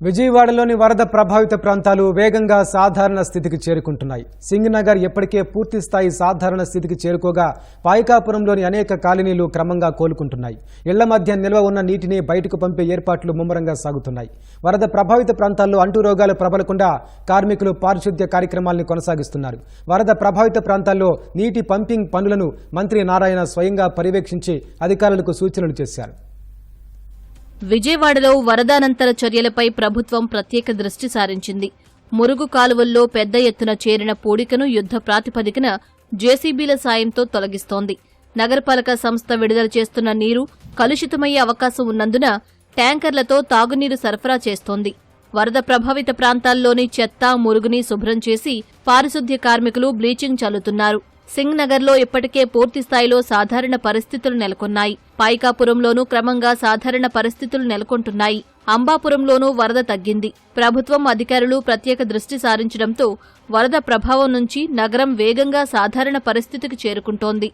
విజయవాడలోని వరద ప్రభావిత ప్రాంతాలు వేగంగా సాధారణ స్థితికి చేరుకుంటున్నాయి. సింగనగర్ ఇప్పటికే పూర్తి స్థాయి సాధారణ స్థితికి చేరుకోగా పాయకాపురంలోని అనేక కాలనీలు క్రమంగా కోలుకుంటున్నాయి. ఇళ్ల మధ్య నిల్వ ఉన్న నీటిని బయటకు పంపే ఏర్పాట్లు ముమ్మరంగా సాగుతున్నాయి. వరద ప్రభావిత ప్రాంతాల్లో అంటురోగాలు ప్రబలకుండా కార్మికులు పారిశుద్ధ్య కార్యక్రమాలను కొనసాగిస్తున్నారు. వరద ప్రభావిత ప్రాంతాల్లో నీటి పంపింగ్ పనులను మంత్రి నారాయణ స్వయంగా పర్యవేక్షించి అధికారులకు సూచనలు చేశారు. విజయవాడలో వరదానంతర చర్యలపై ప్రభుత్వం ప్రత్యేక దృష్టి సారించింది. మురుగు కాలువల్లో పెద్ద ఎత్తున చేరిన పూడికను యుద్ద ప్రాతిపదికన జేసీబీల సాయంతో తొలగిస్తోంది. నగరపాలక సంస్థ విడుదల చేస్తున్న నీరు కలుషితమయ్యే అవకాశం ఉన్నందున ట్యాంకర్లతో తాగునీరు సరఫరా చేస్తోంది. వరద ప్రభావిత ప్రాంతాల్లోని చెత్త, మురుగుని శుభ్రం చేసి పారిశుద్ధ్య కార్మికులు బ్లీచింగ్ చల్లుతున్నారు. సింగనగర్లో ఇప్పటికే పూర్తిస్థాయిలో సాధారణ పరిస్థితులు నెలకొన్నాయి. పాయకాపురంలోనూ క్రమంగా సాధారణ పరిస్థితులు నెలకొంటున్నాయి. అంబాపురంలోనూ వరద తగ్గింది. ప్రభుత్వం అధికారులు ప్రత్యేక దృష్టి సారించడంతో వరద ప్రభావం నుంచి నగరం వేగంగా సాధారణ పరిస్థితికి చేరుకుంటోంది.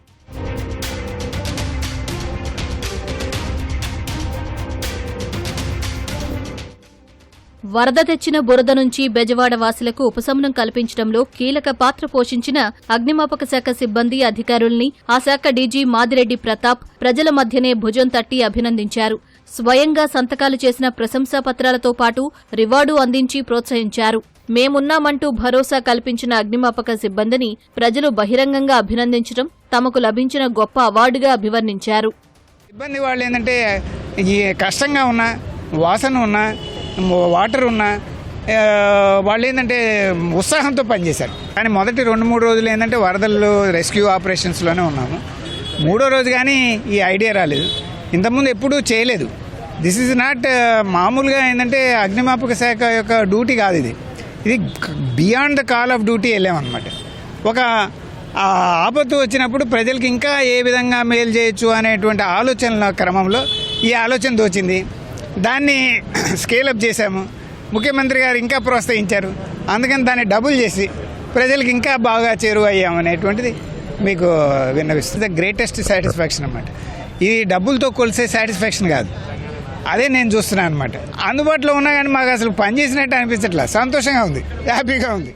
వరద తెచ్చిన బురద నుంచి బెజవాడ వాసులకు ఉపశమనం కల్పించడంలో కీలక పాత్ర పోషించిన అగ్నిమాపక శాఖ సిబ్బంది, అధికారుల్ని ఆ శాఖ డీజీ మాదిరెడ్డి ప్రతాప్ ప్రజల మధ్యనే భుజం తట్టి అభినందించారు. స్వయంగా సంతకాలు చేసిన ప్రశంసా పత్రాలతో పాటు రివార్డు అందించి ప్రోత్సహించారు. మేమున్నామంటూ భరోసా కల్పించిన అగ్నిమాపక సిబ్బందిని ప్రజలు బహిరంగంగా అభినందించడం తమకు లభించిన గొప్ప అవార్డుగా అభివర్ణించారు. ఇబ్బంది వాళ్ళు ఏంటంటే కష్టంగా ఉన్నా, వాసన ఉన్నా, వాటర్ ఉన్నా వాళ్ళు ఏంటంటే ఉత్సాహంతో పనిచేశారు. కానీ మొదటి 2-3 రోజులు ఏంటంటే వరదల్లో రెస్క్యూ ఆపరేషన్స్లోనే ఉన్నాము. 3వ రోజు కానీ ఈ ఐడియా రాలేదు. ఇంతకుముందు ఎప్పుడూ చేయలేదు. దిస్ ఈజ్ నాట్ మామూలుగా ఏంటంటే అగ్నిమాపక శాఖ యొక్క డ్యూటీ కాదు ఇది. ఇది beyond the call of duty వెళ్ళామన్నమాట. ఒక ఆపత్తు వచ్చినప్పుడు ప్రజలకు ఇంకా ఏ విధంగా మేలు చేయొచ్చు అనేటువంటి ఆలోచనల క్రమంలో ఈ ఆలోచన తోచింది. దాన్ని స్కేలప్ చేశాము. ముఖ్యమంత్రి గారు ఇంకా ప్రోత్సహించారు. అందుకని దాన్ని డబుల్ చేసి ప్రజలకు ఇంకా బాగా చేరువయ్యామనేటువంటిది మీకు విన్నవిస్తుంది. గ్రేటెస్ట్ సాటిస్ఫాక్షన్ అన్నమాట. ఇది డబ్బులతో కొలిసే సాటిస్ఫాక్షన్ కాదు. అదే నేను చూస్తున్నాను అనమాట. అందుబాటులో ఉన్నా కానీ మాకు అసలు పనిచేసినట్టు అనిపించట్లా. సంతోషంగా ఉంది, హ్యాపీగా ఉంది.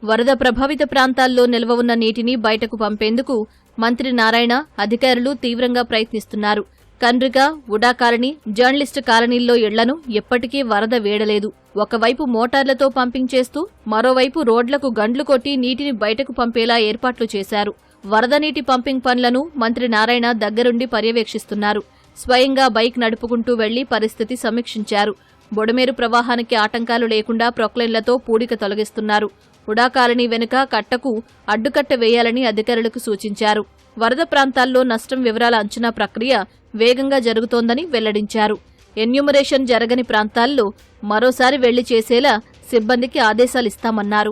వరద ప్రభావిత ప్రాంతాల్లో నిల్వ ఉన్న నీటిని బయటకు పంపేందుకు మంత్రి నారాయణ, అధికారులు తీవ్రంగా ప్రయత్నిస్తున్నారు. కండ్రిక, ఉడా కాలనీ, జర్నలిస్ట్ కాలనీల్లో ఇళ్లను ఎప్పటికీ వరద వేడలేదు. ఒకవైపు మోటార్లతో పంపింగ్ చేస్తూ మరోవైపు రోడ్లకు గండ్లు కొట్టి నీటిని బయటకు పంపేలా ఏర్పాట్లు చేశారు. వరద నీటి పంపింగ్ పనులను మంత్రి నారాయణ దగ్గరుండి పర్యవేక్షిస్తున్నారు. స్వయంగా బైక్ నడుపుకుంటూ వెళ్లి పరిస్థితి సమీక్షించారు. బొడమేరు ప్రవాహానికి ఆటంకాలు లేకుండా ప్రొక్లైన్లతో పూడిక తొలగిస్తున్నారు. ఉడా కాలనీ వెనుక కట్టకు అడ్డుకట్ట వేయాలని అధికారులకు సూచించారు. వరద ప్రాంతాల్లో నష్టం వివరాల అంచనా ప్రక్రియ వేగంగా జరుగుతోందని వెల్లడించారు. ఎన్యూమరేషన్ జరగని ప్రాంతాల్లో మరోసారి వెళ్లి చేసేలా సిబ్బందికి ఆదేశాలిస్తామన్నారు.